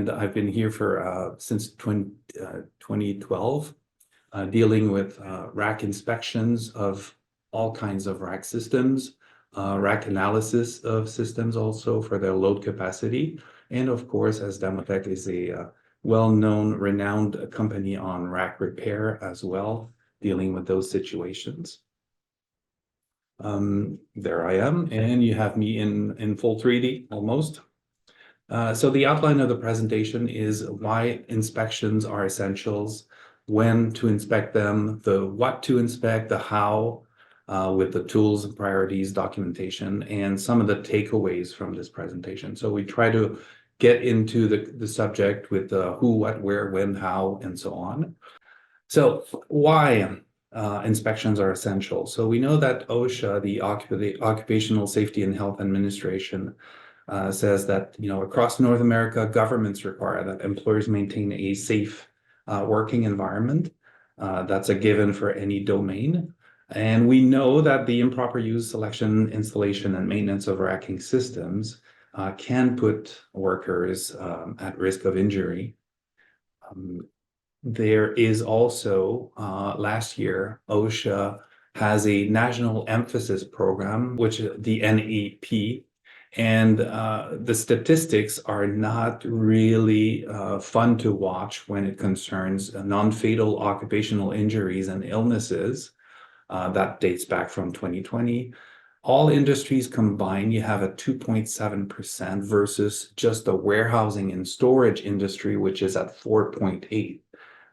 And I've been here for since 2012, dealing with rack inspections of all kinds of rack systems, rack analysis of systems also for their load capacity. And of course, as Damotech is a well-known, renowned company on rack repair as well, dealing with those situations. There I am, and you have me in full 3D almost. So the outline of the presentation is why inspections are essentials, when to inspect them, the what to inspect, the how, with the tools and priorities, documentation, and some of the takeaways from this presentation. So we try to get into the subject with the who, what, where, when, how, and so on. So why inspections are essential? So we know that OSHA, the Occupational Safety and Health Administration, says that, across North America, governments require that employers maintain a safe working environment. That's a given for any domain. And we know that the improper use, selection, installation, and maintenance of racking systems can put workers at risk of injury. There is also, last year, OSHA has a national emphasis program, which is the NEP, and the statistics are not really fun to watch when it concerns non-fatal occupational injuries and illnesses. That dates back from 2020. All industries combined, you have a 2.7% versus just the warehousing and storage industry, which is at 4.8.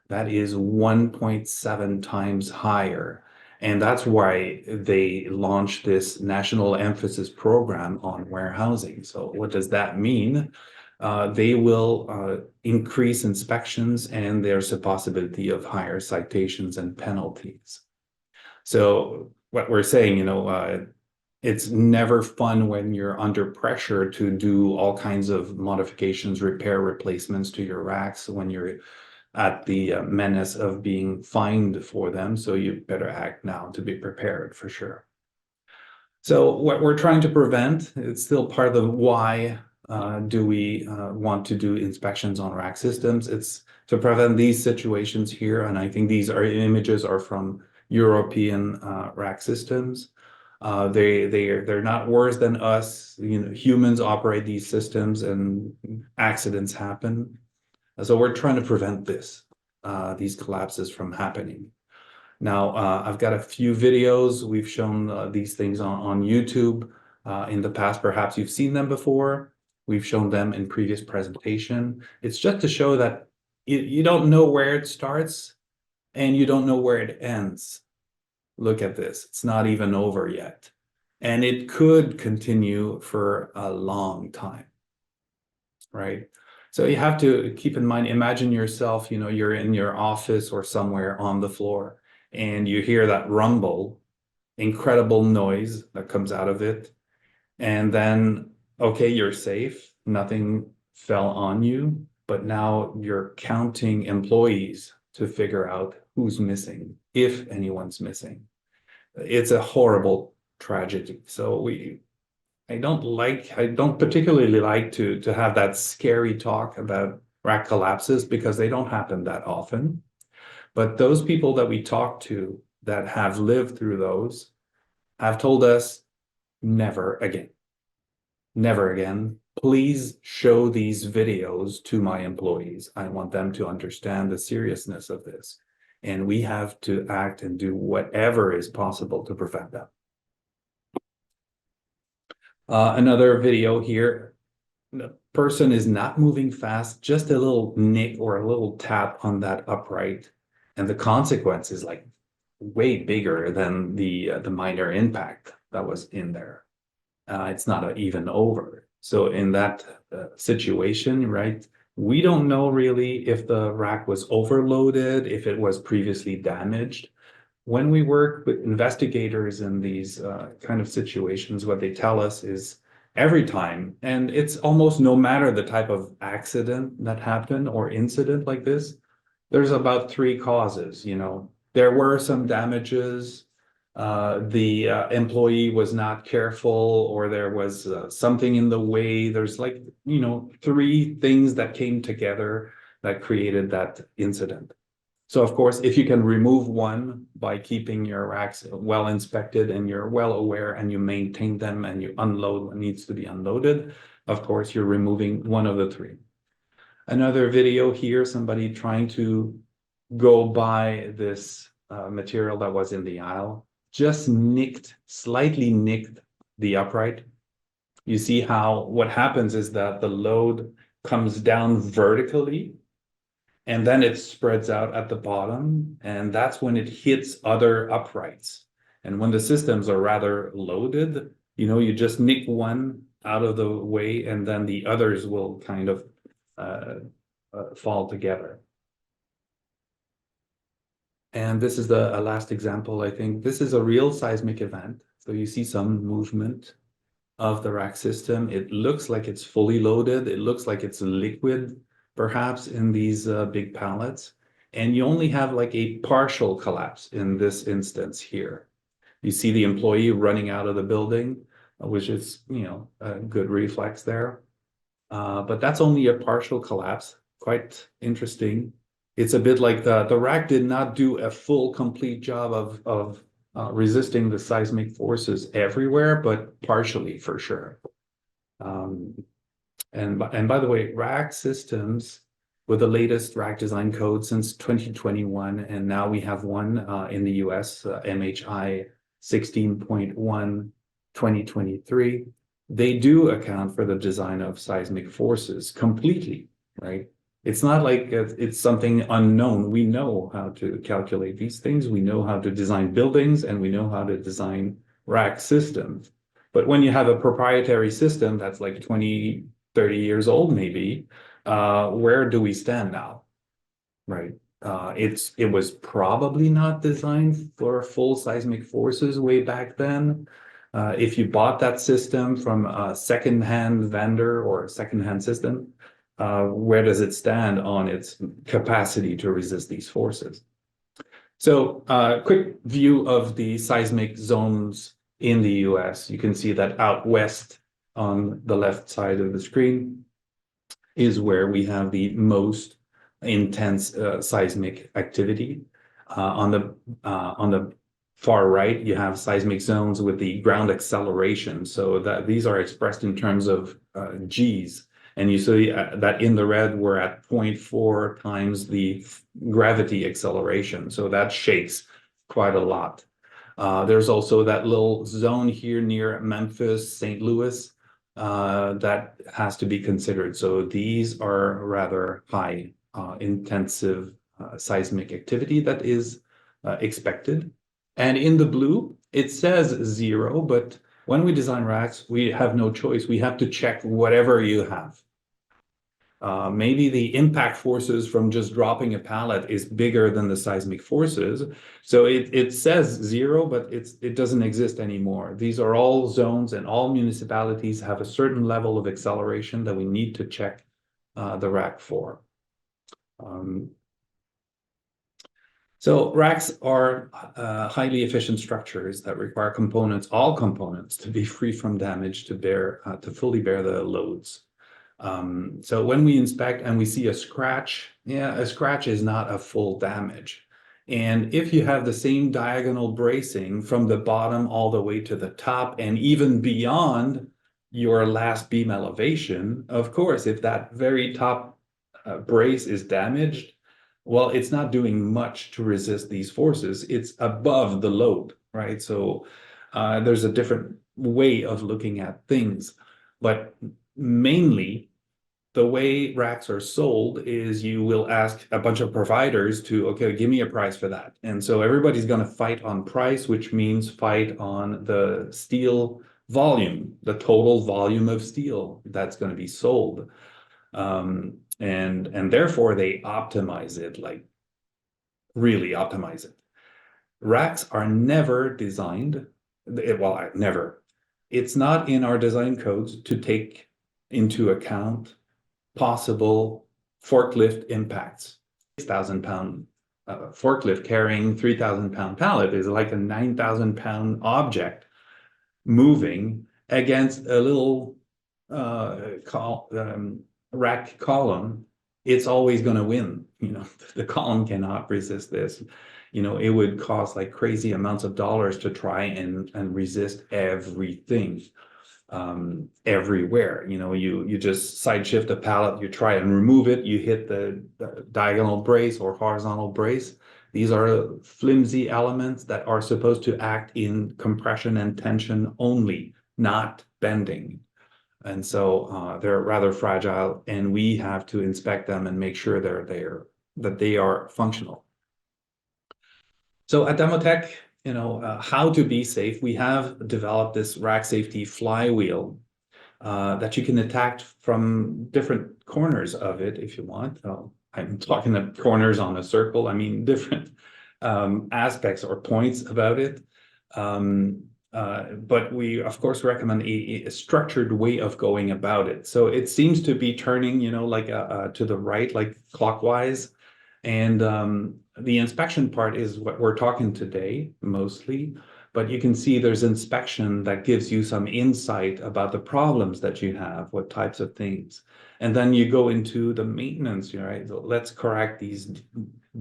That is 1.7 times higher. And that's why they launched this national emphasis program on warehousing. So what does that mean? They will increase inspections, and there's a possibility of higher citations and penalties. So what we're saying, it's never fun when you're under pressure to do all kinds of modifications, repair, replacements to your racks when you're at the menace of being fined for them. So you better act now to be prepared for sure. So what we're trying to prevent, it's still part of the why do we want to do inspections on rack systems. It's to prevent these situations here. And I think these images are from European rack systems. They're not worse than us. Humans operate these systems and accidents happen. So we're trying to prevent these collapses from happening. Now, I've got a few videos. We've shown these things on YouTube in the past. Perhaps you've seen them before. We've shown them in previous presentation. It's just to show that you don't know where it starts and you don't know where it ends. Look at this. It's not even over yet. And it could continue for a long time, right? So you have to keep in mind, imagine yourself, you're in your office or somewhere on the floor and you hear that rumble, incredible noise that comes out of it. And then, okay, you're safe. Nothing fell on you, but now you're counting employees to figure out who's missing, if anyone's missing. It's a horrible tragedy. So I don't particularly like to have that scary talk about rack collapses because they don't happen that often. But those people that we talk to that have lived through those have told us never again. Never again. Please show these videos to my employees. I want them to understand the seriousness of this. And we have to act and do whatever is possible to prevent that. Another video here. The person is not moving fast, just a little nick or a little tap on that upright. And the consequence is like way bigger than the minor impact that was in there. It's not even over. So in that situation, right, we don't know really if the rack was overloaded, if it was previously damaged. When we work with investigators in these kind of situations, what they tell us is every time, and it's almost no matter the type of accident that happened or incident like this, there's about 3 causes. There were some damages, the employee was not careful, or there was something in the way. There's like, you know, three things that came together that created that incident. So of course, if you can remove one by keeping your racks well inspected and you're well aware and you maintain them and you unload what needs to be unloaded, of course, you're removing one of the three. Another video here, somebody trying to go by this material that was in the aisle, just slightly nicked the upright. You see how what happens is that the load comes down vertically and then it spreads out at the bottom, and that's when it hits other uprights. And when the systems are rather loaded, you know, you just nick one out of the way and then the others will kind of fall together. And this is the last example, I think. This is a real seismic event. So you see some movement of the rack system. It looks like it's fully loaded. It looks like it's liquid, perhaps, in these big pallets. And you only have like a partial collapse in this instance here. You see the employee running out of the building, which is, you know, a good reflex there. But that's only a partial collapse. Quite interesting. It's a bit like the rack did not do a full, complete job of resisting the seismic forces everywhere, but partially for sure. And by the way, rack systems with the latest rack design code since 2021, and now we have one in the US, MHI 16.1 2023. They do account for the design of seismic forces completely, right? It's not like it's something unknown. We know how to calculate these things. We know how to design buildings, and we know how to design rack systems. But when you have a proprietary system that's like 20, 30 years old, maybe, where do we stand now, right? It was probably not designed for full seismic forces way back then. If you bought that system from a second-hand vendor or a second-hand system, where does it stand on its capacity to resist these forces? So quick view of the seismic zones in the US. You can see that out west on the left side of the screen is where we have the most intense seismic activity. On the far right, you have seismic zones with the ground acceleration. So that these are expressed in terms of G's. And you see that in the red, we're at 0.4 times the gravity acceleration. So that shakes quite a lot. There's also that little zone here near Memphis, St. Louis, that has to be considered. So these are rather high intensive seismic activity that is expected. And in the blue, it says 0, but when we design racks, we have no choice. We have to check whatever you have. Maybe the impact forces from just dropping a pallet is bigger than the seismic forces. So it says 0, but it doesn't exist anymore. These are all zones, and all municipalities have a certain level of acceleration that we need to check the rack for. So racks are highly efficient structures that require all components, to be free from damage to fully bear the loads. So when we inspect and we see a scratch, a scratch is not a full damage. And if you have the same diagonal bracing from the bottom all the way to the top and even beyond your last beam elevation, of course, if that very top brace is damaged, well, it's not doing much to resist these forces. It's above the load, right? So there's a different way of looking at things. But mainly, the way racks are sold is you will ask a bunch of providers to, okay, give me a price for that. And so everybody's going to fight on price, which means fight on the steel volume, the total volume of steel that's going to be sold. And therefore they optimize it, like really optimize it. Racks are never designed, well, never. It's not in our design codes to take into account possible forklift impacts. 6,000-pound forklift carrying 3,000-pound pallet is like a 9,000-pound object moving against a little rack column. It's always going to win. The column cannot resist this. It would cost like crazy amounts of dollars to try and resist everything everywhere. You just side shift a pallet, you try and remove it, you hit the diagonal brace or horizontal brace. These are flimsy elements that are supposed to act in compression and tension only, not bending. And so they're rather fragile, and we have to inspect them and make sure they're there, that they are functional. So at Damotech, how to be safe, we have developed this rack safety flywheel that you can attack from different corners of it if you want. I'm talking the corners on a circle. I mean, different aspects or points about it. But we, of course, recommend a structured way of going about it. So it seems to be turning, like to the right, like clockwise. And the inspection part is what we're talking today, mostly. But you can see there's inspection that gives you some insight about the problems that you have, what types of things. And then you go into the maintenance, right? So let's correct these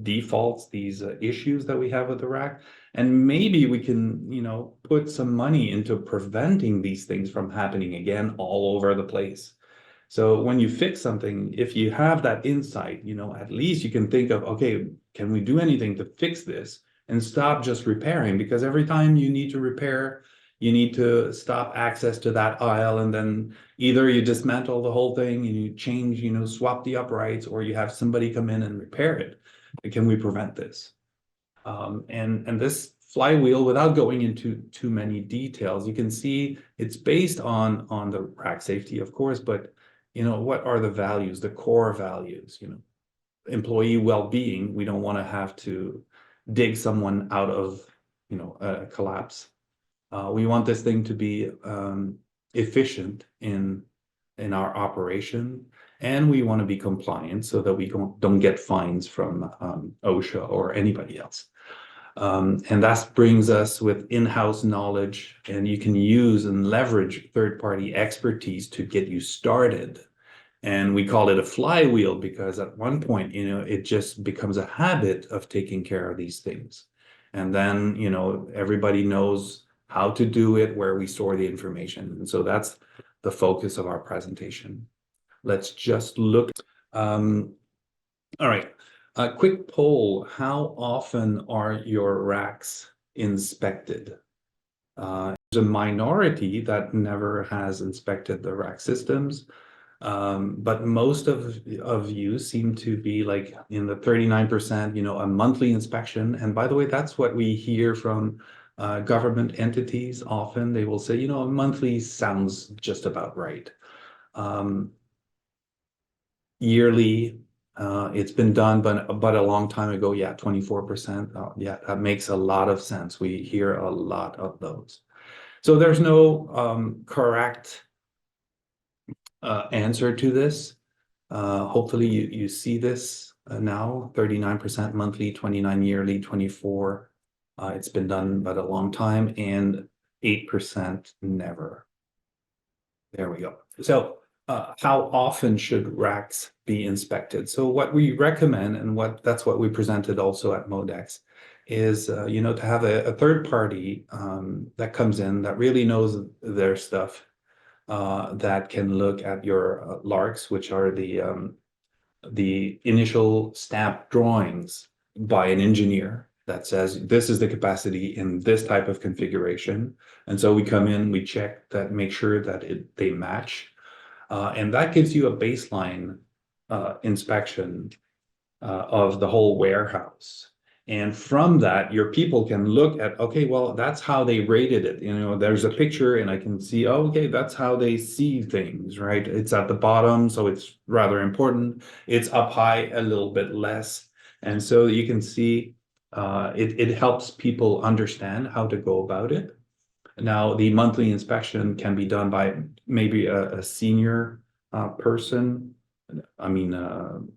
defaults, these issues that we have with the rack. And maybe we can, put some money into preventing these things from happening again all over the place. So when you fix something, if you have that insight, at least you can think of, okay, can we do anything to fix this and stop just repairing? Because every time you need to repair, you need to stop access to that aisle, and then either you dismantle the whole thing and you change, swap the uprights, or you have somebody come in and repair it. Can we prevent this? And this flywheel, without going into too many details, you can see it's based on the rack safety, of course, but what are the values, the core values, employee well-being. We don't want to have to dig someone out of, a collapse. We want this thing to be efficient in our operation, and we want to be compliant so that we don't get fines from OSHA or anybody else. And that brings us with in-house knowledge, and you can use and leverage third-party expertise to get you started. And we call it a flywheel because at one point, it just becomes a habit of taking care of these things. And then, everybody knows how to do it, where we store the information. And so that's the focus of our presentation. Let's just look. All right. A quick poll. How often are your racks inspected? There's a minority that never has inspected the rack systems. But most of you seem to be like in the 39%, a monthly inspection. And by the way, that's what we hear from government entities. Often they will say, a monthly sounds just about right. Yearly, it's been done, but a long time ago, yeah, 24%. Yeah, that makes a lot of sense. We hear a lot of those. So there's no correct answer to this. Hopefully you see this now, 39% monthly, 29 yearly, 24. It's been done but a long time, and 8% never. There we go. So how often should racks be inspected? So what we recommend, and that's what we presented also at MODEX, is to have a third party that comes in that really knows their stuff, that can look at your LARCs, which are the initial stamp drawings by an engineer that says this is the capacity in this type of configuration. And so we come in, we check that, make sure that they match. And that gives you a baseline inspection of the whole warehouse. And from that, your people can look at, okay, well, that's how they rated it. There's a picture and I can see, oh, okay, that's how they see things, right? It's at the bottom, so it's rather important. It's up high, a little bit less. And so you can see it helps people understand how to go about it. Now, the monthly inspection can be done by maybe a senior person. I mean,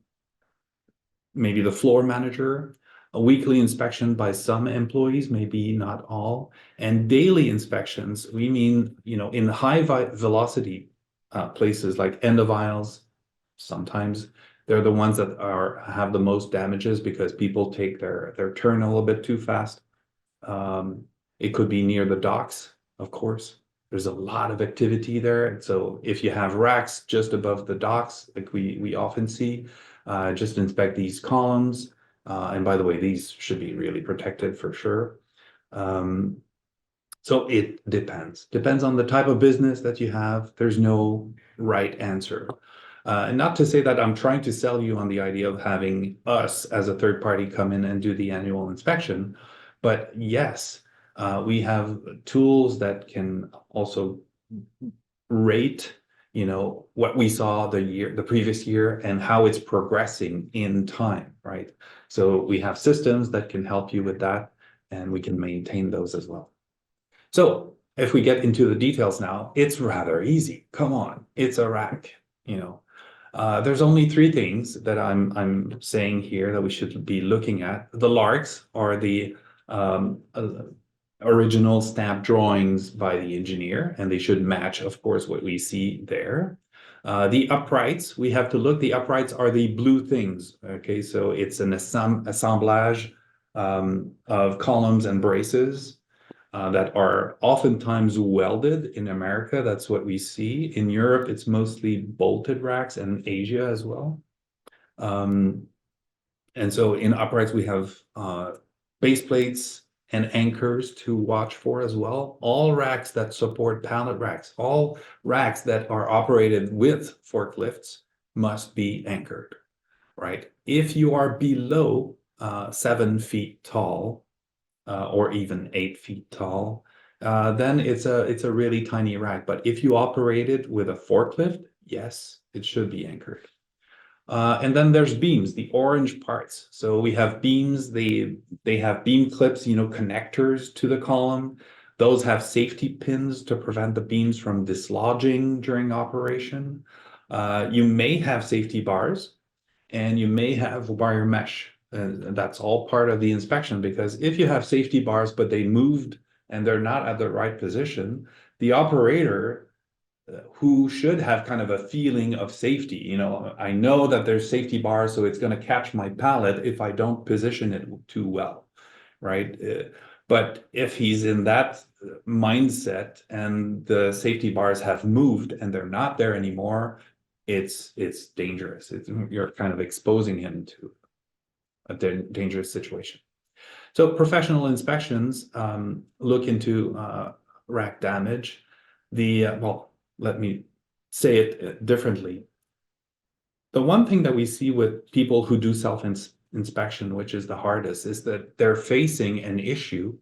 maybe the floor manager. A weekly inspection by some employees, maybe not all, and daily inspections, we mean, in high velocity places like end of aisles, sometimes they're the ones that have the most damages because people take their turn a little bit too fast. It could be near the docks, of course. There's a lot of activity there. And so if you have racks just above the docks, like we often see, just inspect these columns. And by the way, these should be really protected for sure. So it depends on the type of business that you have. There's no right answer. And not to say that I'm trying to sell you on the idea of having us as a third party come in and do the annual inspection. But yes, we have tools that can also rate, what we saw the previous year and how it's progressing in time, right? So we have systems that can help you with that, and we can maintain those as well. So if we get into the details now, it's rather easy. Come on, it's a rack, There's only three things that I'm saying here that we should be looking at. The LARCs are the original stamp drawings by the engineer, and they should match, of course, what we see there. The uprights, we have to look. The uprights are the blue things. Okay, so it's an assemblage of columns and braces that are oftentimes welded in America. That's what we see. In Europe, it's mostly bolted racks, and Asia as well. And so in uprights, we have base plates and anchors to watch for as well. All racks that support pallet racks, all racks that are operated with forklifts must be anchored, right? If you are below 7 feet tall, or even 8 feet tall, then it's a really tiny rack. But if you operate it with a forklift, yes, it should be anchored. And then there's beams, the orange parts. So we have beams, they have beam clips, connectors to the column. Those have safety pins to prevent the beams from dislodging during operation. You may have safety bars, and you may have wire mesh. And that's all part of the inspection, because if you have safety bars, but they moved and they're not at the right position, the operator, who should have kind of a feeling of safety, I know that there's safety bars, so it's going to catch my pallet if I don't position it too well, right? But if he's in that mindset and the safety bars have moved and they're not there anymore, it's dangerous. You're kind of exposing him to a dangerous situation. So professional inspections look into rack damage. Well, let me say it differently. The one thing that we see with people who do self-inspection, which is the hardest, is that they're facing an issue.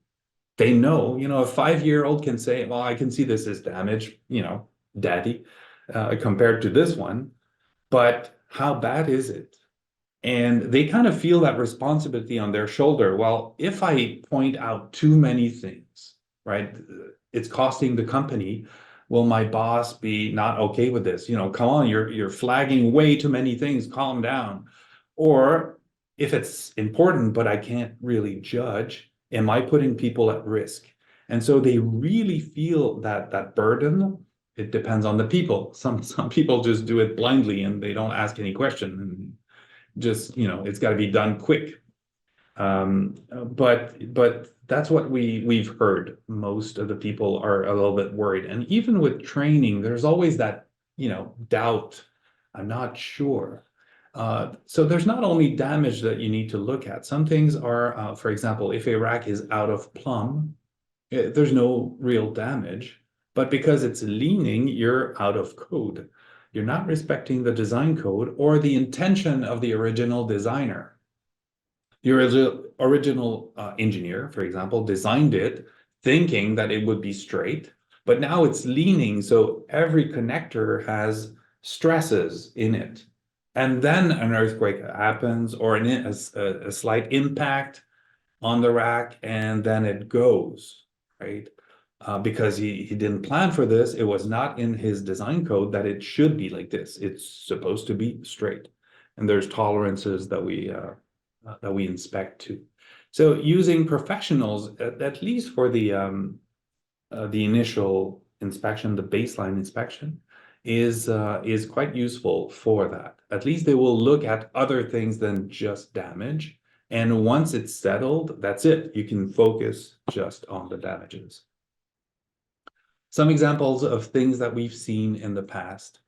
They know, a 5-year-old can say, well, I can see this is damage, daddy, compared to this one. But how bad is it? And they kind of feel that responsibility on their shoulder. Well, if I point out too many things, right, it's costing the company. Will my boss be not okay with this? Come on, you're flagging way too many things, calm down. Or if it's important, but I can't really judge, am I putting people at risk? And so they really feel that burden. It depends on the people. Some people just do it blindly and they don't ask any question, and just, it's got to be done quick. But that's what we've heard. Most of the people are a little bit worried. And even with training, there's always that, doubt. I'm not sure. So there's not only damage that you need to look at. Some things are, for example, if a rack is out of plumb, there's no real damage. But because it's leaning, you're out of code. You're not respecting the design code or the intention of the original designer. Your original engineer, for example, designed it thinking that it would be straight, but now it's leaning, so every connector has stresses in it. And then an earthquake happens, or a slight impact on the rack, and then it goes, right? Because he didn't plan for this. It was not in his design code that it should be like this. It's supposed to be straight. And there's tolerances that we that we inspect too. So using professionals, at least for the initial inspection, the baseline inspection, is quite useful for that. At least they will look at other things than just damage. And once it's settled, that's it. You can focus just on the damages. Some examples of things that we've seen in the past,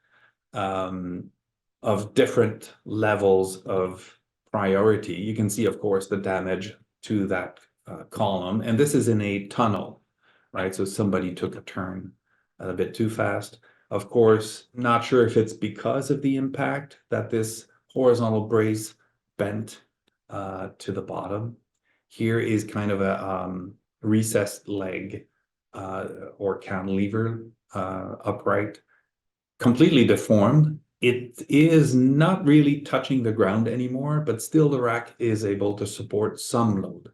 of different levels of priority. You can see, of course, the damage to that column. And this is in a tunnel, right? So somebody took a turn a bit too fast. Of course, not sure if it's because of the impact that this horizontal brace bent to the bottom. Here is kind of a recessed leg or cantilever upright, completely deformed. It is not really touching the ground anymore, but still the rack is able to support some load.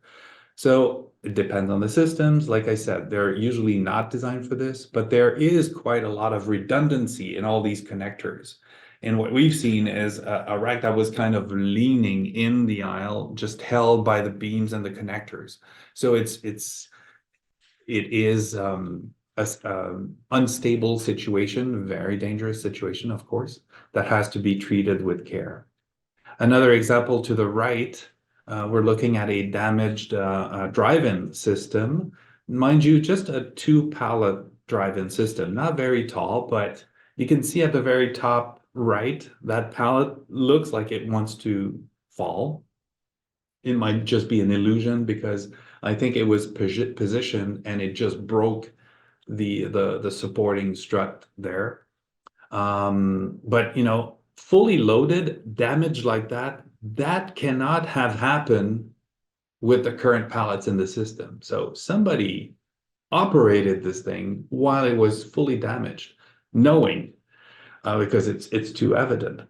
So it depends on the systems. Like I said, they're usually not designed for this, but there is quite a lot of redundancy in all these connectors. And what we've seen is a rack that was kind of leaning in the aisle, just held by the beams and the connectors. So it is a unstable situation, very dangerous situation, of course, that has to be treated with care. Another example to the right, we're looking at a damaged drive-in system. Mind you, just a 2-pallet drive-in system, not very tall, but you can see at the very top right, that pallet looks like it wants to fall. It might just be an illusion because I think it was positioned and it just broke the supporting strut there. But fully loaded damage like that cannot have happened with the current pallets in the system. So somebody operated this thing while it was fully damaged, knowing because it's too evident.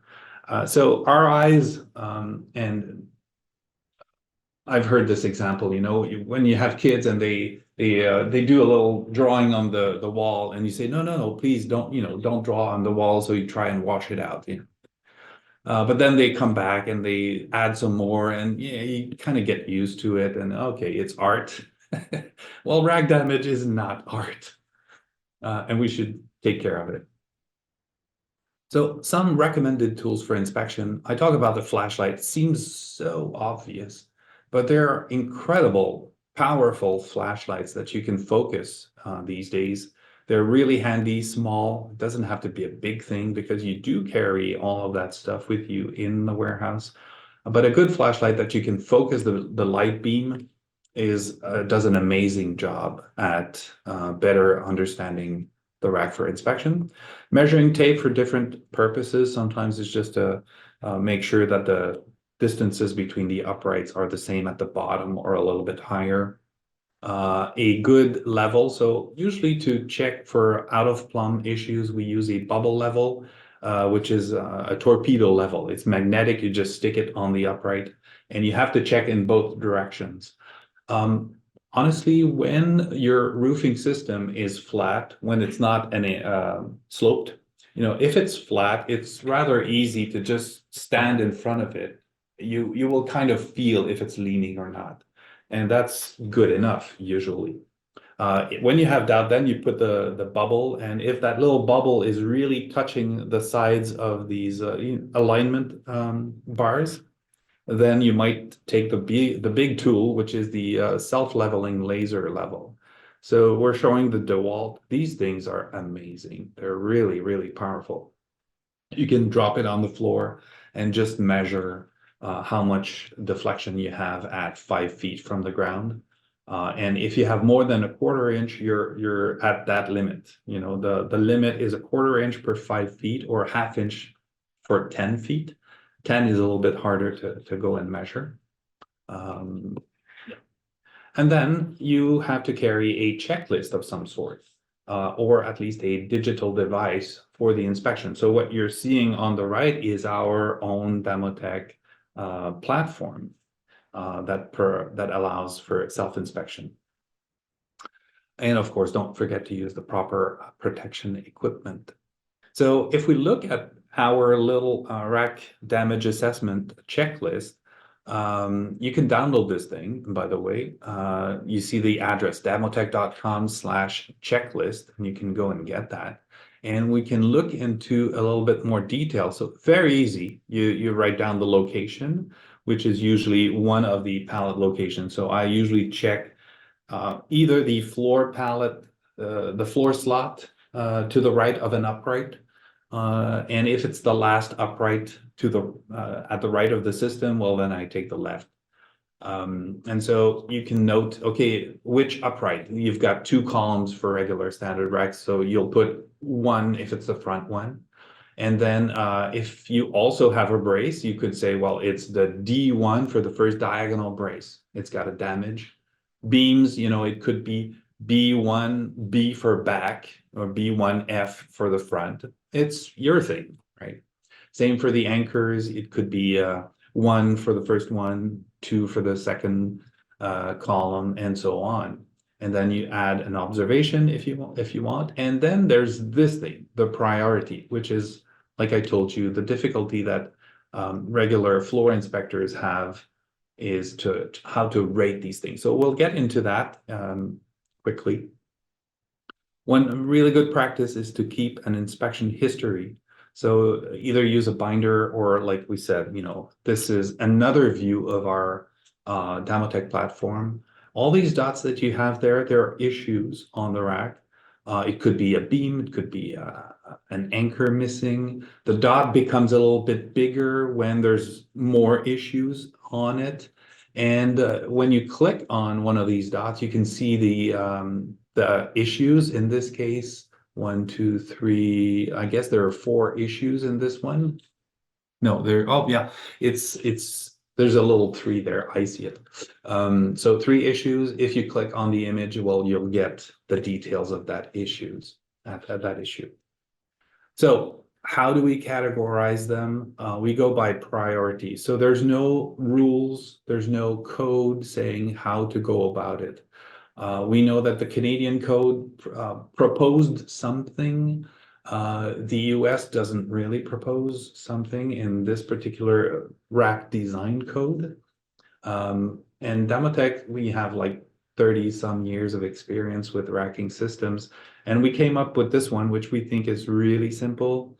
So our eyes and I've heard this example, when you have kids and they do a little drawing on the wall, and you say, no, please don't draw on the wall. So you try and wash it out, but then they come back and they add some more, and you kind of get used to it. And okay, it's art. Well, rag damage is not art, and we should take care of it. So some recommended tools for inspection. I talk about the flashlight. Seems so obvious, but there are incredible, powerful flashlights that you can focus these days. They're really handy, small. It doesn't have to be a big thing because you do carry all of that stuff with you in the warehouse. But a good flashlight that you can focus the light beam does an amazing job at better understanding the rack for inspection. Measuring tape for different purposes. Sometimes it's just to make sure that the distances between the uprights are the same at the bottom or a little bit higher. A good level. So usually to check for out-of-plumb issues, we use a bubble level, which is a torpedo level. It's magnetic. You just stick it on the upright, and you have to check in both directions. Honestly, when your roofing system is flat, when it's not sloped, if it's flat, it's rather easy to just stand in front of it. You will kind of feel if it's leaning or not. And that's good enough, usually. When you have doubt, then you put the bubble, and if that little bubble is really touching the sides of these alignment bars, then you might take the big tool, which is the self-leveling laser level. So we're showing the DeWalt. These things are amazing. They're really, really powerful. You can drop it on the floor and just measure how much deflection you have at 5 feet from the ground. And if you have more than a 1/4 inch, you're at that limit. The limit is a 1/4 inch per 5 feet or 1/2 inch for 10 feet. 10 is a little bit harder to go and measure. And then you have to carry a checklist of some sort, or at least a digital device for the inspection. So what you're seeing on the right is our own Damotech platform that allows for self-inspection. And of course, don't forget to use the proper protection equipment. So if we look at our little rack damage assessment checklist, You can download this thing, by the way. You see the address, damotech.com/checklist, and you can go and get that. And we can look into a little bit more detail. So very easy. You write down the location, which is usually one of the pallet locations. So I usually check either the floor pallet, the floor slot to the right of an upright. And if it's the last upright to the at the right of the system, well, then I take the left. And so you can note, okay, which upright? You've got two columns for regular standard racks, so you'll put one if it's the front one. And then if you also have a brace, you could say, well, it's the D1 for the first diagonal brace. It's got a damage. Beams, it could be B1, B for back, or B1F for the front. It's your thing, right? Same for the anchors. It could be 1 for the first one, 2 for the second column, and so on. And then you add an observation if you want. And then there's this thing, the priority, which is, like I told you, the difficulty that regular floor inspectors have is how to rate these things. So we'll get into that quickly. One really good practice is to keep an inspection history. So either use a binder or, like we said, this is another view of our Damotech platform. All these dots that you have there are issues on the rack. It could be a beam, it could be an anchor missing. The dot becomes a little bit bigger when there's more issues on it. And when you click on one of these dots, you can see the issues. In this case, 1, 2, 3. I guess there are 4 issues in this one. No, oh yeah, there's a little 3 there. I see it. So 3 issues. If you click on the image, well, you'll get the details of that issue. So how do we categorize them? We go by priority. So there's no rules, there's no code saying how to go about it. We know that the Canadian code proposed something. The US doesn't really propose something in this particular rack design code. And Damotech, we have like 30 some years of experience with racking systems. And we came up with this one, which we think is really simple.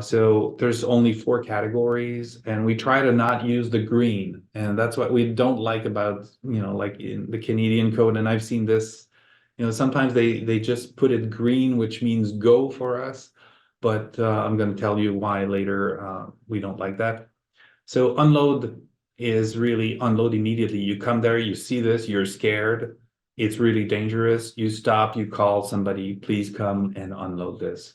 So there's only 4 categories, and we try to not use the green. And that's what we don't like about, like in the Canadian code. And I've seen this, sometimes they just put it green, which means go for us. But I'm going to tell you why later. We don't like that. So unload is really unload immediately. You come there, you see this, you're scared. It's really dangerous. You stop, you call somebody, please come and unload this.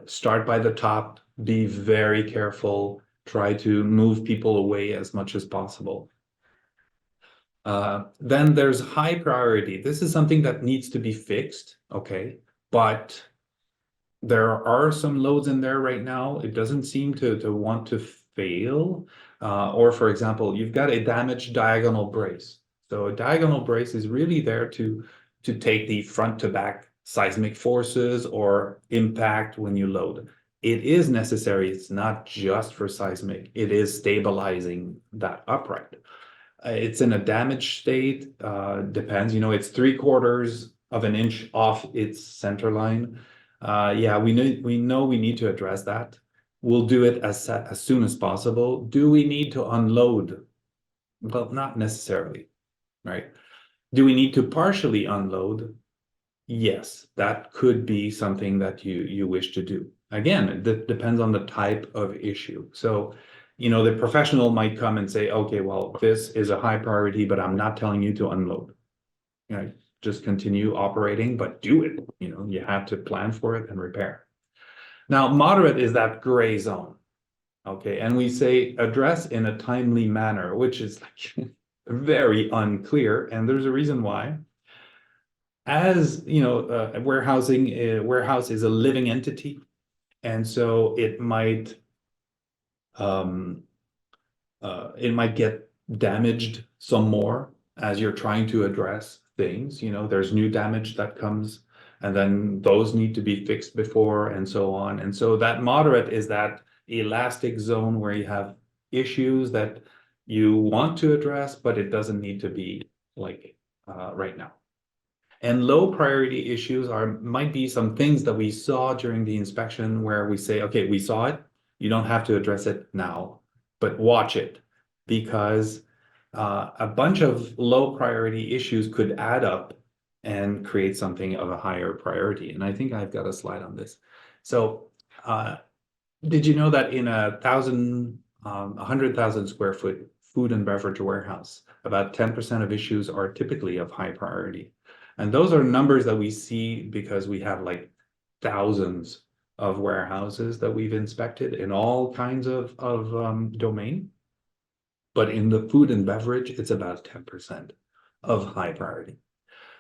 Start by the top, be very careful, try to move people away as much as possible. Then there's high priority. This is something that needs to be fixed, okay? But there are some loads in there right now. It doesn't seem to want to fail. Or for example, you've got a damaged diagonal brace. So a diagonal brace is really there to take the front to back seismic forces or impact when you load. It is necessary. It's not just for seismic. It is stabilizing that upright. It's in a damaged state. Depends. It's 3/4 of an inch off its center line. Yeah, we know we need to address that. We'll do it as soon as possible. Do we need to unload? Well, not necessarily, right? Do we need to partially unload? Yes, that could be something that you wish to do. Again, it depends on the type of issue. So, the professional might come and say, okay, well, this is a high priority, but I'm not telling you to unload. Just continue operating, but do it. You have to plan for it and repair. Now, moderate is that gray zone. Okay, and we say address in a timely manner, which is like very unclear, and there's a reason why. As warehouse is a living entity, and so it might get damaged some more as you're trying to address things. There's new damage that comes, and then those need to be fixed before, and so on. And so that moderate is that elastic zone where you have issues that you want to address, but it doesn't need to be like right now. And low priority issues might be some things that we saw during the inspection where we say, okay, we saw it, you don't have to address it now, but watch it, because a bunch of low priority issues could add up and create something of a higher priority. And I think I've got a slide on this. So did you know that in 100,000 square foot food and beverage warehouse, about 10% of issues are typically of high priority? And those are numbers that we see because we have like thousands of warehouses that we've inspected in all kinds of domain. But in the food and beverage, it's about 10% of high priority.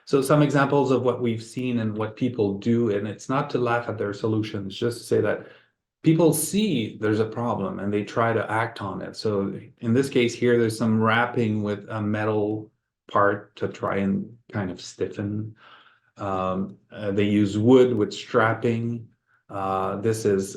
So some examples of what we've seen and what people do, and it's not to laugh at their solutions, just to say that people see there's a problem and they try to act on it. So in this case here, there's some wrapping with a metal part to try and kind of stiffen. They use wood with strapping. This is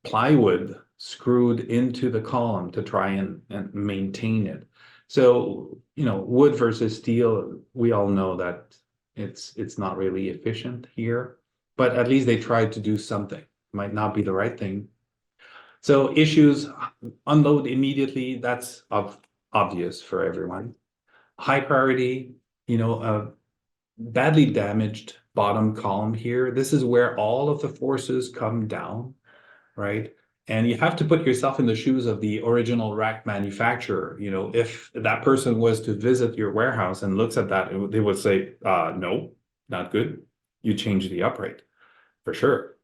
plywood screwed into the column to try and maintain it. So, wood versus steel, we all know that it's not really efficient here, but at least they tried to do something. Might not be the right thing. So issues, unload immediately, that's obvious for everyone. High priority, badly damaged bottom column here. This is where all of the forces come down, right? And you have to put yourself in the shoes of the original rack manufacturer. If that person was to visit your warehouse and looks at that, they would say, no, not good. You change the upright for sure.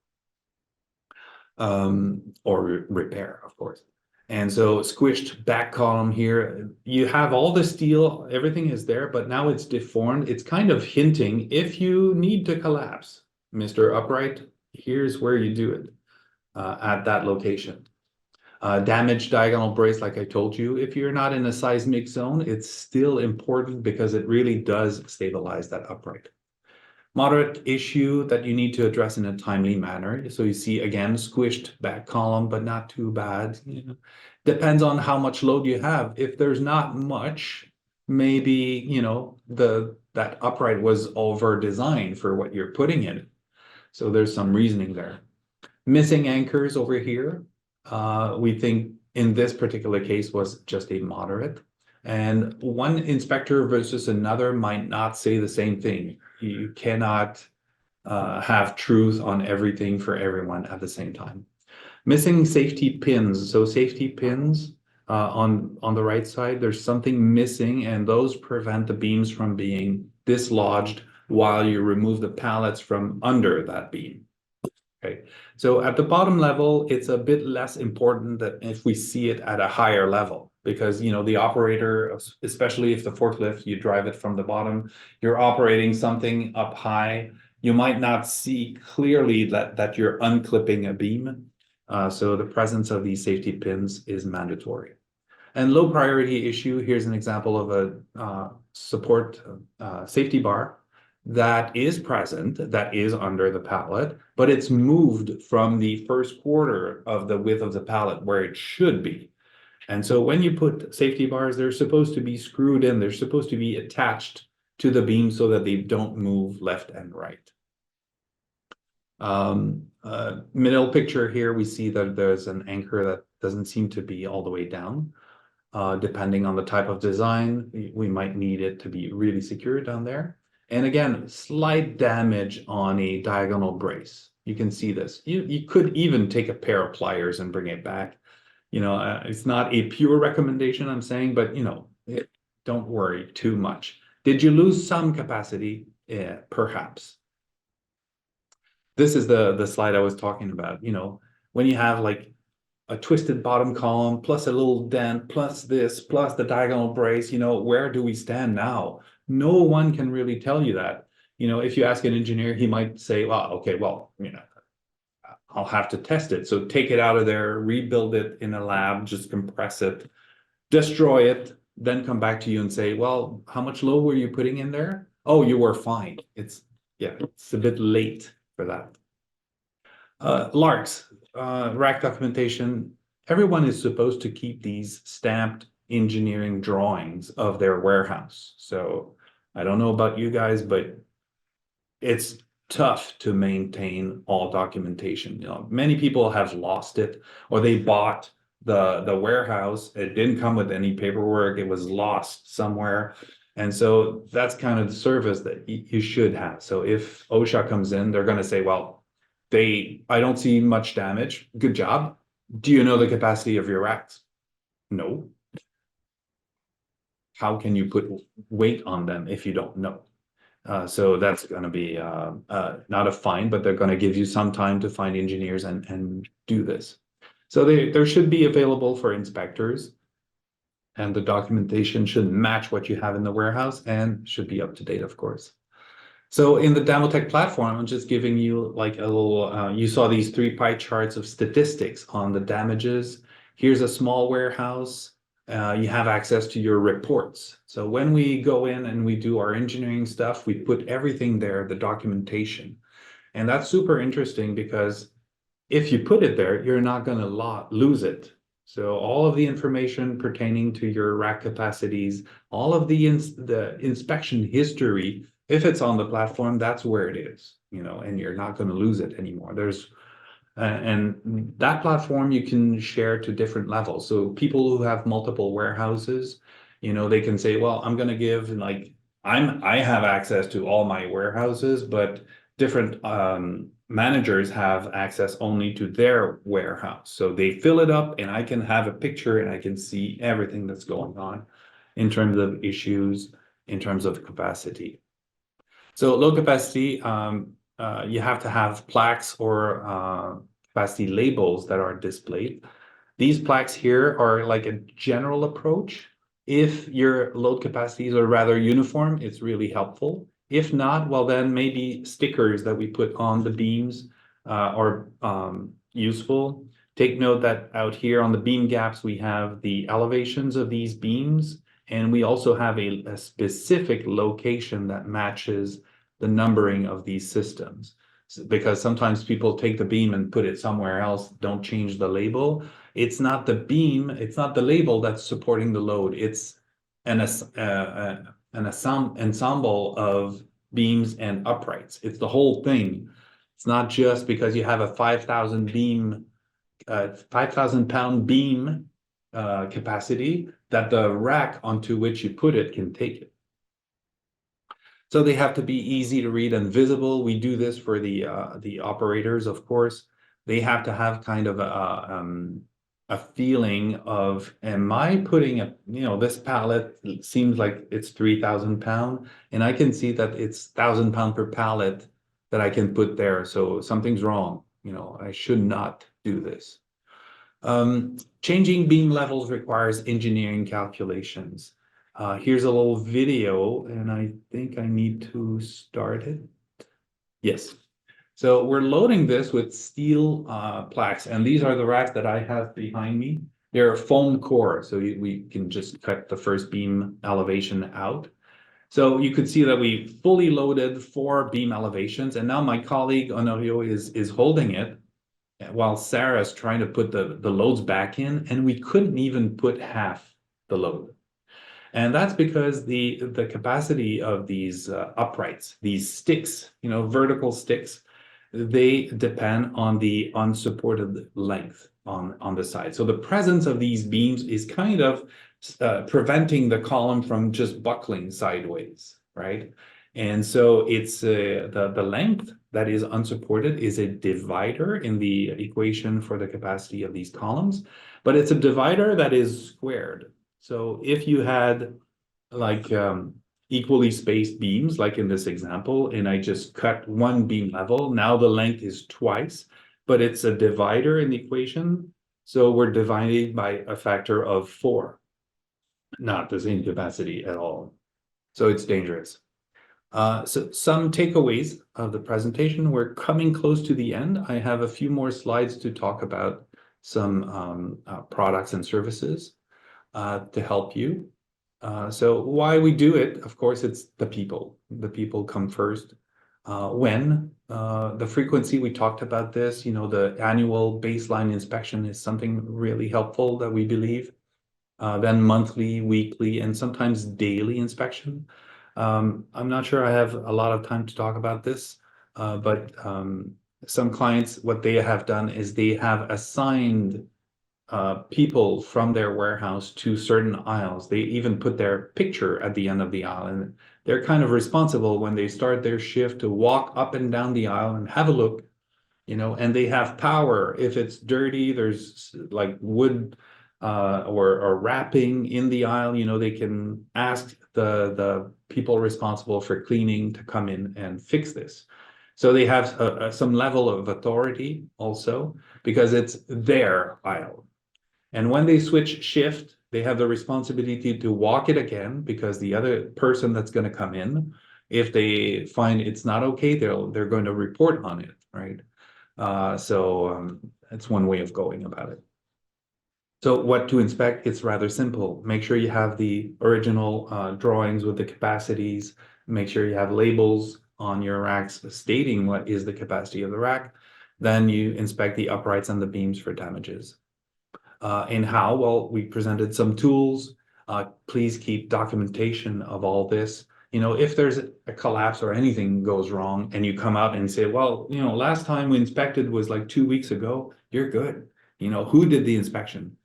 Or repair, of course. And so squished back column here, you have all the steel, everything is there, but now it's deformed. It's kind of hinting if you need to collapse, Mr. Upright, here's where you do it at that location. Damaged diagonal brace, like I told you, if you're not in a seismic zone, it's still important because it really does stabilize that upright. Moderate issue that you need to address in a timely manner. So you see again, squished back column, but not too bad. Depends on how much load you have. If there's not much, maybe, that upright was over designed for what you're putting in. So there's some reasoning there. Missing anchors over here. We think in this particular case was just a moderate. And one inspector versus another might not say the same thing. You cannot have truth on everything for everyone at the same time. Missing safety pins. So safety pins on the right side, there's something missing, and those prevent the beams from being dislodged while you remove the pallets from under that beam. Okay, so at the bottom level, it's a bit less important that if we see it at a higher level, because the operator, especially if the forklift, you drive it from the bottom, you're operating something up high, you might not see clearly that you're unclipping a beam. So the presence of these safety pins is mandatory. And low priority issue, here's an example of a support safety bar that is present, that is under the pallet, but it's moved from the first quarter of the width of the pallet where it should be. And so when you put safety bars, they're supposed to be screwed in, they're supposed to be attached to the beam so that they don't move left and right. Middle picture here, we see that there's an anchor that doesn't seem to be all the way down. Depending on the type of design, we might need it to be really secure down there. And again, slight damage on a diagonal brace. You can see this. You could even take a pair of pliers and bring it back. It's not a pure recommendation I'm saying, but don't worry too much. Did you lose some capacity? Yeah, perhaps. This is the slide I was talking about. When you have like a twisted bottom column, plus a little dent, plus this, plus the diagonal brace, where do we stand now? No one can really tell you that. If you ask an engineer, he might say, well, okay, well, I'll have to test it. So take it out of there, rebuild it in a lab, just compress it, destroy it, then come back to you and say, well, how much load were you putting in there? Oh, you were fine. It's a bit late for that. LARCs, rack documentation. Everyone is supposed to keep these stamped engineering drawings of their warehouse. So I don't know about you guys, but it's tough to maintain all documentation. You know, many people have lost it, or they bought the warehouse. It didn't come with any paperwork. It was lost somewhere. And so that's kind of the service that you should have. So if OSHA comes in, they're going to say, well, I don't see much damage. Good job. Do you know the capacity of your racks? No. How can you put weight on them if you don't know? So that's going to be not a fine, but they're going to give you some time to find engineers and do this. So there should be available for inspectors, and the documentation should match what you have in the warehouse and should be up to date, of course. So in the Damotech platform, I'm just giving you like a little, you saw these 3 pie charts of statistics on the damages. Here's a small warehouse. You have access to your reports. So when we go in and we do our engineering stuff, we put everything there, the documentation. And that's super interesting because if you put it there, you're not going to lose it. So all of the information pertaining to your rack capacities, all of the inspection history, if it's on the platform, that's where it is, you know, and you're not going to lose it anymore. And that platform you can share to different levels. So people who have multiple warehouses, you know, they can say, well, I'm going to give like, I have access to all my warehouses, but different managers have access only to their warehouse. So they fill it up and I can have a picture and I can see everything that's going on in terms of issues, in terms of capacity. So low capacity, you have to have plaques or capacity labels that are displayed. These plaques here are like a general approach. If your load capacities are rather uniform, it's really helpful. If not, well, then maybe stickers that we put on the beams are useful. Take note that out here on the beam gaps, we have the elevations of these beams, and we also have a specific location that matches the numbering of these systems. Because sometimes people take the beam and put it somewhere else, don't change the label. It's not the beam, it's not the label that's supporting the load. It's an ensemble of beams and uprights. It's the whole thing. It's not just because you have a 5,000 beam, 5,000 pound beam capacity that the rack onto which you put it can take it. So they have to be easy to read and visible. We do this for the operators, of course. They have to have kind of a feeling of, am I putting a, you know, this pallet seems like it's 3,000 pound, and I can see that it's 1,000 pound per pallet that I can put there. So something's wrong. You know, I should not do this. Changing beam levels requires engineering calculations. Here's a little video, and I think I need to start it. Yes. So we're loading this with steel plaques, and these are the racks that I have behind me. They're foam core, so we can just cut the first beam elevation out. So you could see that we fully loaded 4 beam elevations, and now my colleague Honorio is holding it while Sarah's trying to put the loads back in, and we couldn't even put half the load. And that's because the capacity of these uprights, these sticks, you know, vertical sticks, they depend on the unsupported length on the side. So the presence of these beams is kind of preventing the column from just buckling sideways, right? And so it's the length that is unsupported is a divider in the equation for the capacity of these columns, but it's a divider that is squared. So if you had like equally spaced beams, like in this example, and I just cut one beam level, now the length is twice, but it's a divider in the equation. So we're dividing by a factor of 4, not the same capacity at all. So it's dangerous. So some takeaways of the presentation. We're coming close to the end. I have a few more slides to talk about some products and services to help you. So why we do it, of course, it's the people. The people come first. The frequency, we talked about this, you know, the annual baseline inspection is something really helpful that we believe. then monthly, weekly, and sometimes daily inspection. I'm not sure I have a lot of time to talk about this, but some clients, what they have done is they have assigned people from their warehouse to certain aisles. They even put their picture at the end of the aisle, and they're kind of responsible when they start their shift to walk up and down the aisle and have a look, and they have power. If it's dirty, there's like wood or wrapping in the aisle, they can ask the people responsible for cleaning to come in and fix this. So they have some level of authority also because it's their aisle. And when they switch shift, they have the responsibility to walk it again because the other person that's going to come in, if they find it's not okay, they're going to report on it, right? So that's one way of going about it. So what to inspect? It's rather simple. Make sure you have the original drawings with the capacities. Make sure you have labels on your racks stating what is the capacity of the rack. Then you inspect the uprights and the beams for damages. And how? Well, we presented some tools. Please keep documentation of all this. If there's a collapse or anything goes wrong and you come out and say, well, last time we inspected was like 2 weeks ago, you're good. Who did the inspection?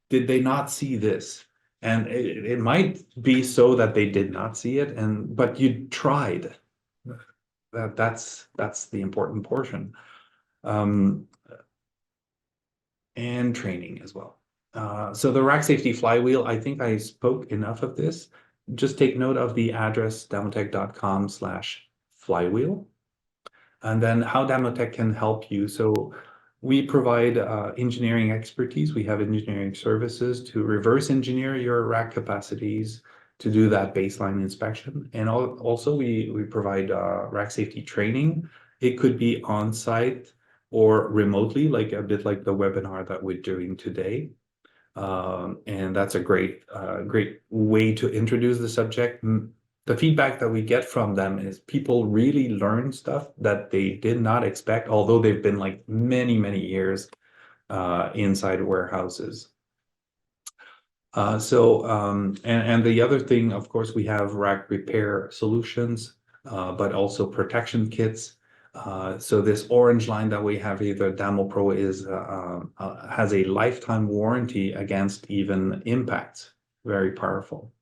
Did they not see this? And it might be so that they did not see it, but you tried. That's the important portion. And training as well. So the rack safety flywheel, I think I spoke enough of this. Just take note of the address damotech.com/flywheel. And then how Damotech can help you. So we provide engineering expertise. We have engineering services to reverse engineer your rack capacities to do that baseline inspection. And also we provide rack safety training. It could be on-site or remotely, like a bit like the webinar that we're doing today. And that's a great way to introduce the subject. The feedback that we get from them is people really learn stuff that they did not expect, although they've been like many, many years inside warehouses. And the other thing, of course, we have rack repair solutions, but also protection kits. So this orange line that we have here, the Damo Pro, has a lifetime warranty against even impacts. Very powerful.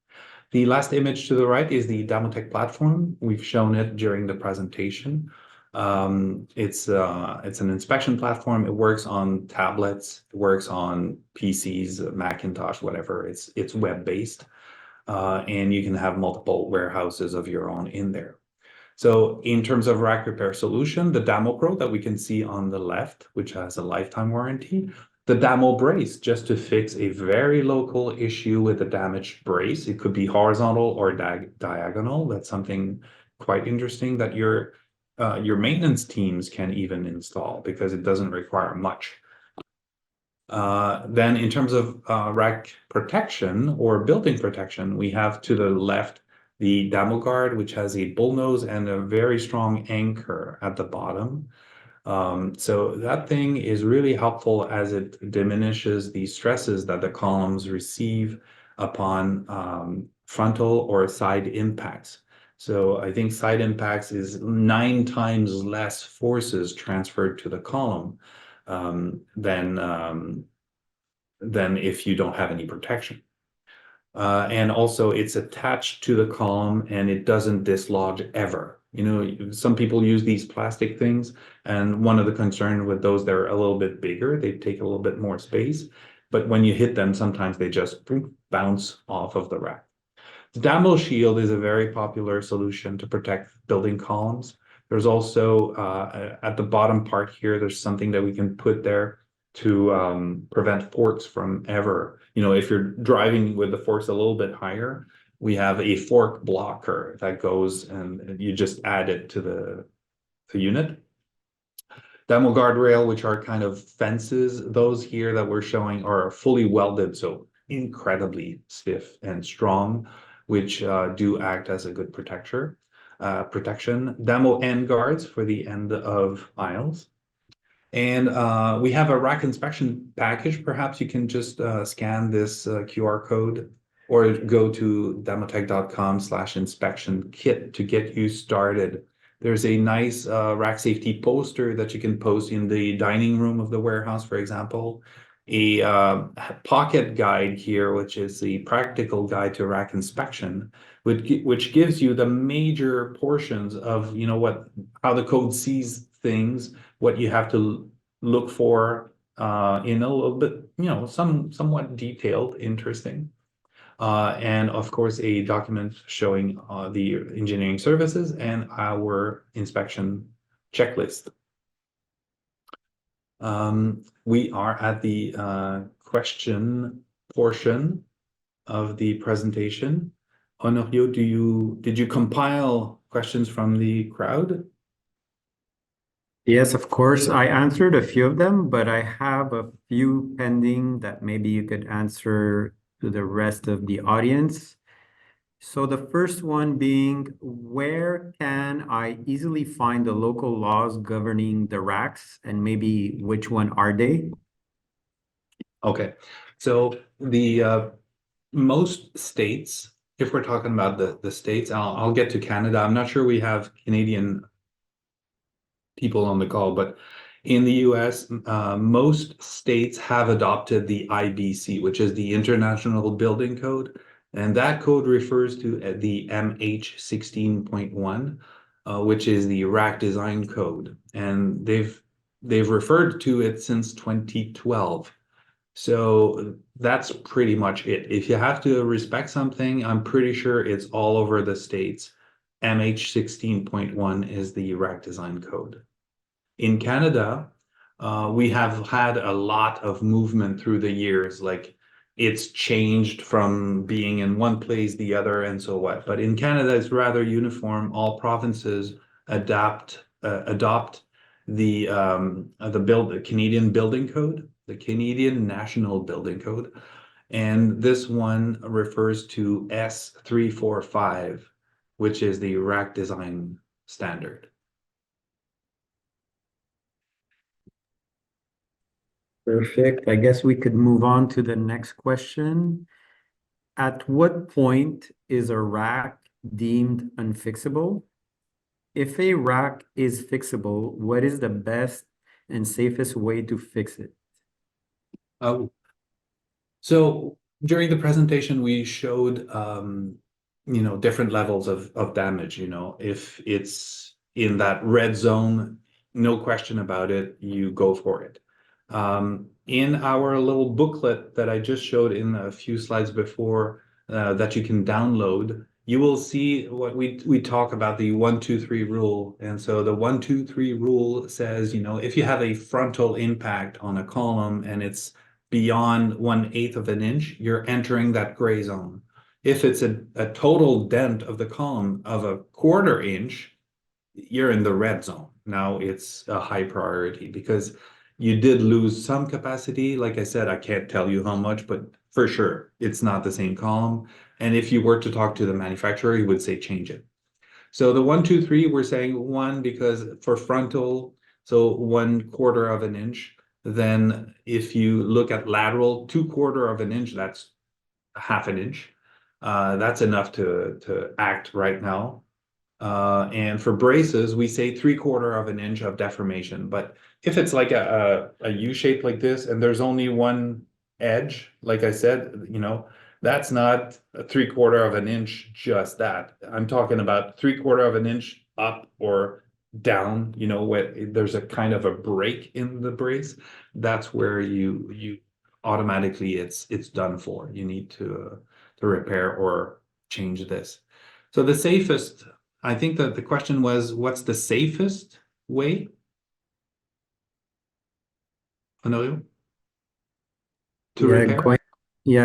The last image to the right is the Damotech platform. We've shown it during the presentation. It's an inspection platform. It works on tablets. It works on PCs, Macintosh, whatever. It's web-based, and you can have multiple warehouses of your own in there. So in terms of rack repair solution, the Damo Pro that we can see on the left, which has a lifetime warranty, the Damo brace, just to fix a very local issue with a damaged brace. It could be horizontal or diagonal. That's something quite interesting that your maintenance teams can even install because it doesn't require much. Then in terms of rack protection or building protection, we have to the left the Damo Guard, which has a bullnose and a very strong anchor at the bottom. So that thing is really helpful as it diminishes the stresses that the columns receive upon frontal or side impacts. So I think side impacts is 9 times less forces transferred to the column than if you don't have any protection. And also it's attached to the column and it doesn't dislodge ever. Some people use these plastic things, and one of the concerns with those, they're a little bit bigger, they take a little bit more space, but when you hit them, sometimes they just bounce off of the rack. The Damo Shield is a very popular solution to protect building columns. There's also, at the bottom part here, there's something that we can put there to prevent forks from ever, if you're driving with the forks a little bit higher, we have a fork blocker that goes and you just add it to the unit. Demo guardrail, which are kind of fences, those here that we're showing are fully welded, so incredibly stiff and strong, which do act as a good protection. Demo end guards for the end of aisles. And we have a rack inspection package. Perhaps you can just scan this QR code or go to damotech.com/inspection kit to get you started. There's a nice rack safety poster that you can post in the dining room of the warehouse, for example. A pocket guide here, which is the practical guide to rack inspection, which gives you the major portions of, how the code sees things, what you have to look for in a little bit, somewhat detailed, interesting. And of course, a document showing the engineering services and our inspection checklist. We are at the question portion of the presentation. Honorio, did you compile questions from the crowd? Yes, of course. I answered a few of them, but I have a few pending that maybe you could answer to the rest of the audience. So the first one being, where can I easily find the local laws governing the racks, and maybe which one are they? Okay, so the most states, if we're talking about the states, I'll get to Canada. I'm not sure we have Canadian people on the call, but in the US, most states have adopted the IBC, which is the International Building Code. And that code refers to the MH 16.1, which is the rack design code. And they've referred to it since 2012. So that's pretty much it. If you have to respect something, I'm pretty sure it's all over the states. MH 16.1 is the rack design code. In Canada, we have had a lot of movement through the years. Like it's changed from being in one place, the other, and so what. But in Canada, it's rather uniform. All provinces adopt the Canadian Building Code, the Canadian National Building Code, and this one refers to S345, which is the rack design standard. Perfect. I guess we could move on to the next question. At what point is a rack deemed unfixable? If a rack is fixable, what is the best and safest way to fix it? Oh, so during the presentation, we showed different levels of damage. If it's in that red zone, no question about it, you go for it. In our little booklet that I just showed in a few slides before, that you can download, you will see what we talk about, the 1-2-3 rule. And so the 1-2-3 rule says, if you have a frontal impact on a column and it's beyond 1/8 of an inch, you're entering that gray zone. If it's a total dent of the column of a 1/4 inch, you're in the red zone. Now it's a high priority because you did lose some capacity. Like I said, I can't tell you how much, but for sure, it's not the same column. And if you were to talk to the manufacturer, he would say change it. So the 1-2-3, we're saying 1 because for frontal, so 1/4 of an inch. Then if you look at lateral, 2/4 of an inch, that's 1/2 an inch. That's enough to act right now. And for braces, we say 3/4 of an inch of deformation. But if it's like a U shape like this, and there's only one edge, like I said, that's not a 3/4 of an inch, just that. I'm talking about 3/4 of an inch up or down, where there's a kind of a break in the brace. That's where you automatically it's done for. You need to repair or change this. So the safest, I think that the question was, what's the safest way? Honorio? To repair?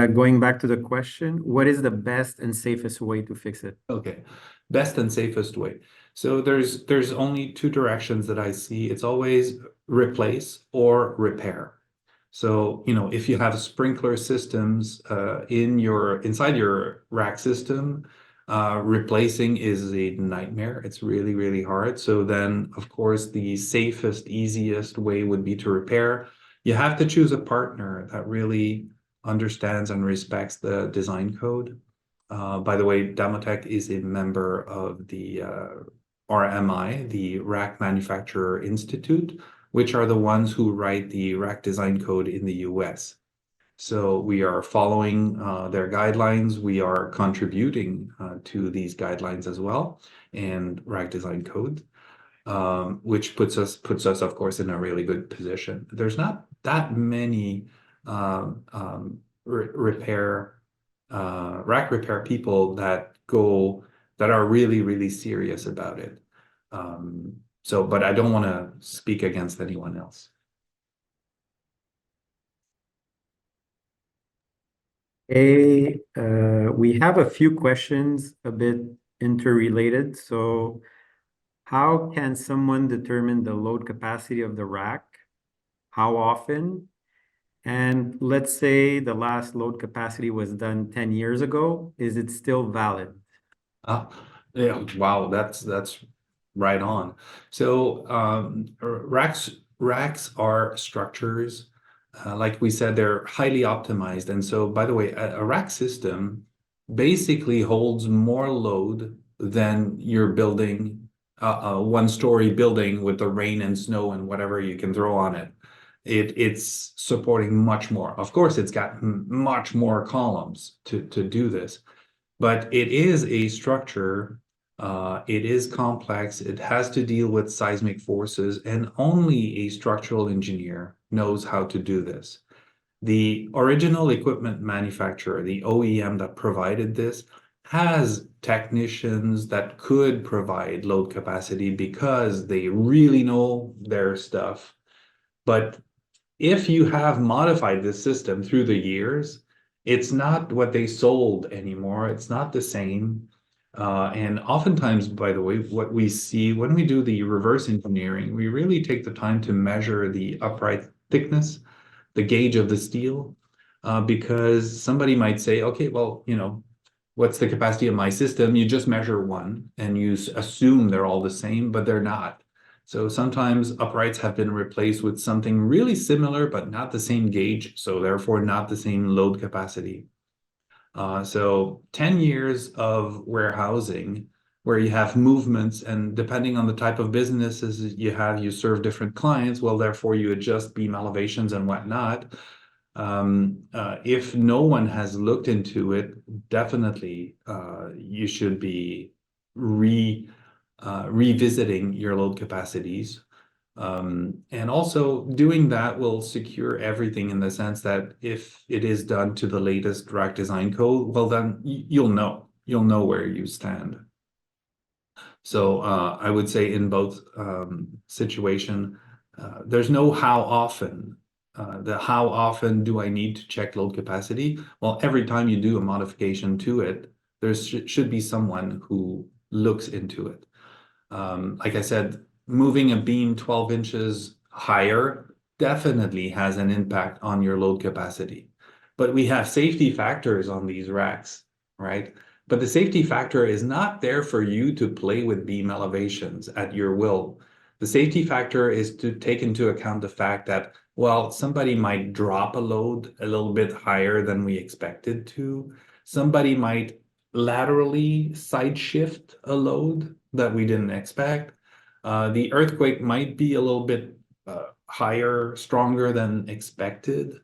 Going back to the question, what is the best and safest way to fix it? Okay, best and safest way. So there's only two directions that I see. It's always replace or repair. So, if you have sprinkler systems inside your rack system, Replacing is a nightmare. It's really, really hard. So then, of course, the safest, easiest way would be to repair. You have to choose a partner that really understands and respects the design code. By the way, Damotech is a member of the RMI, the Rack Manufacturer Institute, which are the ones who write the rack design code in the US. So we are following their guidelines. We are contributing to these guidelines as well and rack design code, which puts us, of course, in a really good position. There's not that many rack repair people that are really, really serious about it. But I don't want to speak against anyone else. We have a few questions a bit interrelated. So how can someone determine the load capacity of the rack? How often? And let's say the last load capacity was done 10 years ago. Is it still valid? Uh, yeah, wow, that's right on. So racks are structures. Like we said, they're highly optimized. And so, by the way, a rack system basically holds more load than your building, a one-story building with the rain and snow and whatever you can throw on it. It's supporting much more. Of course, it's got much more columns to do this. But it is a structure, it is complex, it has to deal with seismic forces, and only a structural engineer knows how to do this. The original equipment manufacturer, the OEM that provided this, has technicians that could provide load capacity because they really know their stuff. But if you have modified this system through the years, it's not what they sold anymore. It's not the same. And oftentimes, by the way, what we see when we do the reverse engineering, we really take the time to measure the upright thickness, the gauge of the steel, because somebody might say, okay, well, what's the capacity of my system? You just measure one and you assume they're all the same, but they're not. So sometimes uprights have been replaced with something really similar, but not the same gauge, so therefore not the same load capacity. So 10 years of warehousing where you have movements, and depending on the type of businesses you have, you serve different clients, well, therefore you adjust beam elevations and whatnot. If no one has looked into it, definitely you should be revisiting your load capacities. And also doing that will secure everything in the sense that if it is done to the latest rack design code, well, then you'll know where you stand. So I would say in both situation, there's no how often. The how often do I need to check load capacity? Well, every time you do a modification to it, there should be someone who looks into it. Like I said, moving a beam 12 inches higher definitely has an impact on your load capacity. But we have safety factors on these racks, right? But the safety factor is not there for you to play with beam elevations at your will. The safety factor is to take into account the fact that, well, somebody might drop a load a little bit higher than we expected to. Somebody might laterally side shift a load that we didn't expect. The earthquake might be a little bit higher, stronger than expected,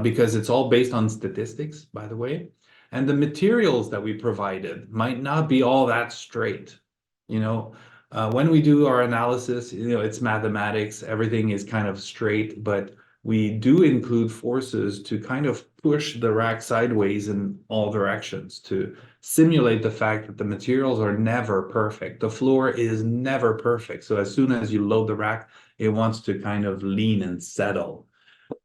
because it's all based on statistics, by the way. And the materials that we provided might not be all that straight. When we do our analysis, it's mathematics, everything is kind of straight, but we do include forces to kind of push the rack sideways in all directions to simulate the fact that the materials are never perfect. The floor is never perfect. So as soon as you load the rack, it wants to kind of lean and settle,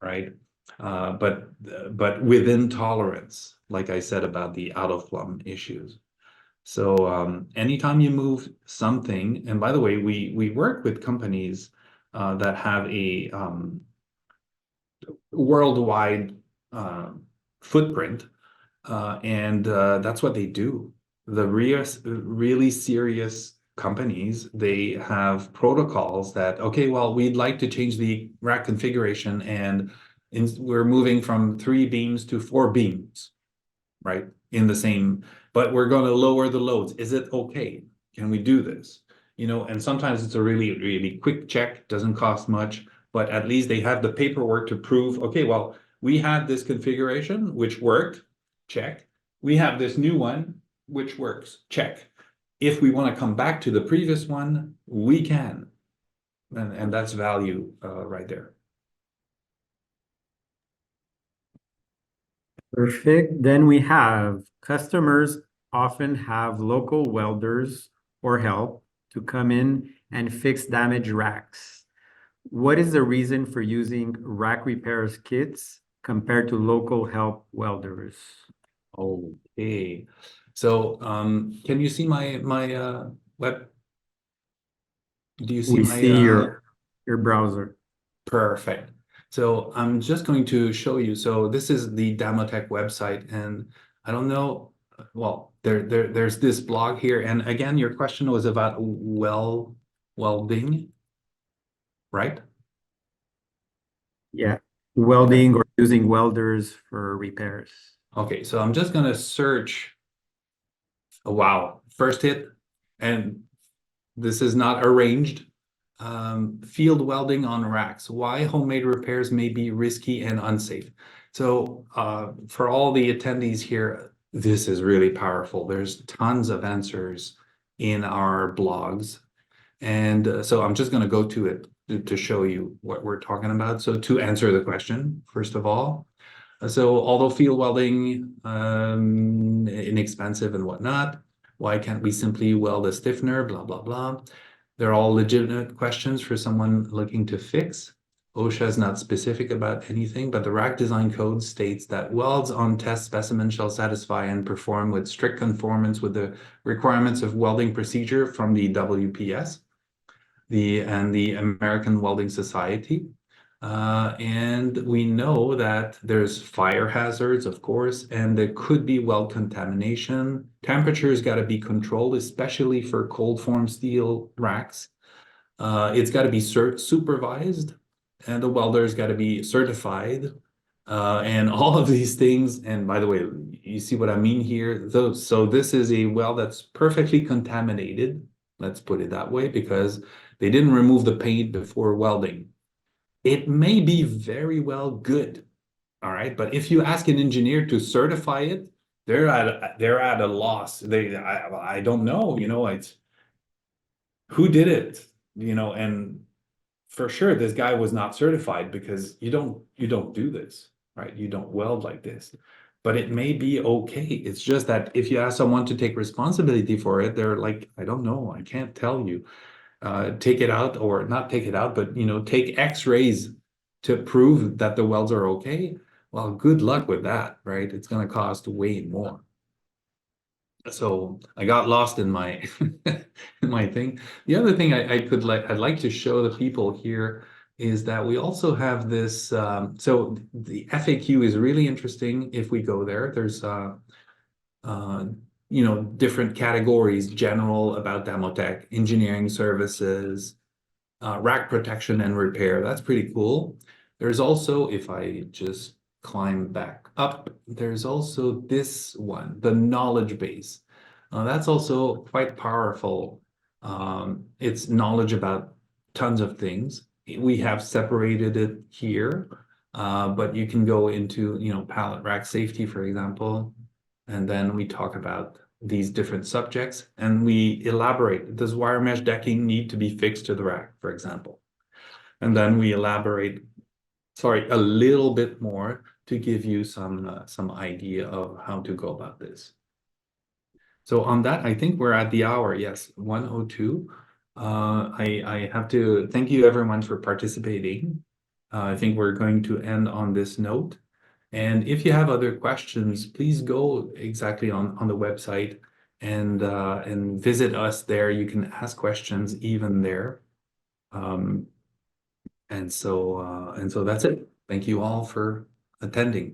right? But within tolerance, like I said about the out-of-plumb issues. So anytime you move something, and by the way, we work with companies that have a worldwide footprint, and that's what they do. the really serious companies, they have protocols that, okay, well, we'd like to change the rack configuration and we're moving from 3 beams to 4 beams, right? In the same, but we're going to lower the loads. Is it okay? Can we do this? You know, and sometimes it's a really, really quick check, doesn't cost much, but at least they have the paperwork to prove, okay, well, we had this configuration, which worked, check. We have this new one, which works, check. If we want to come back to the previous one, we can. And that's value right there. Perfect. Then we have customers often have local welders or help to come in and fix damaged racks. What is the reason for using rack repairs kits compared to local help welders? Okay. So can you see my web? Do you see We my see your browser. perfect. So I'm just going to show you. So this is the Damotech website, and I don't know. Well, there's this blog here, and again, your question was about welding, right? Yeah, Okay. welding or using welders for repairs. Okay, so I'm just gonna search. Wow, first hit, and this is not arranged. Field welding on racks. Why homemade repairs may be risky and unsafe. So for all the attendees here, this is really powerful. There's tons of answers in our blogs. And so I'm just going to go to it to show you what we're talking about. So to answer the question, first of all, so although field welding inexpensive and whatnot, why can't we simply weld a stiffener? Blah blah blah. They're all legitimate questions for someone looking to fix. OSHA is not specific about anything, but the rack design code states that welds on test specimen shall satisfy and perform with strict conformance with the requirements of welding procedure from the WPS, the American Welding Society. And we know that there's fire hazards, of course, and there could be weld contamination. Temperature's got to be controlled, especially for cold form steel racks. It's got to be supervised, and the welder's got to be certified. And all of these things, and by the way, you see what I mean here? So this is a weld that's perfectly contaminated, let's put it that way, because they didn't remove the paint before welding. It may be very well good, all right, but if you ask an engineer to certify it, they're at a loss. I don't know, you know, it's who did it, you know, and for sure this guy was not certified because you don't do this, right? You don't weld like this. But it may be okay. It's just that if you ask someone to take responsibility for it, they're like, I don't know, I can't tell you. Take it out or not take it out, but you know, take X-rays to prove that the welds are okay. Well, good luck with that, right? It's going to cost way more. So I got lost in my in my thing. The other thing I'd like to show the people here is that we also have this. So the FAQ is really interesting. If we go there, there's uh, you know, different categories: general about Damotech, engineering services, rack protection and repair. That's pretty cool. There's also, if I just climb back up, there's also this one, the knowledge base. That's also quite powerful. It's knowledge about tons of things. We have separated it here, but you can go into, you know, pallet rack safety, for example, and then we talk about these different subjects and we elaborate. Does wire mesh decking need to be fixed to the rack, for example? And then we elaborate, sorry, a little bit more to give you some idea of how to go about this. So on that, I think we're at the hour. Yes, 1:02. I have to thank you everyone for participating. I think we're going to end on this note. And if you have other questions, please go exactly on the website and visit us there. You can ask questions even there. And so that's it. Thank you all for attending.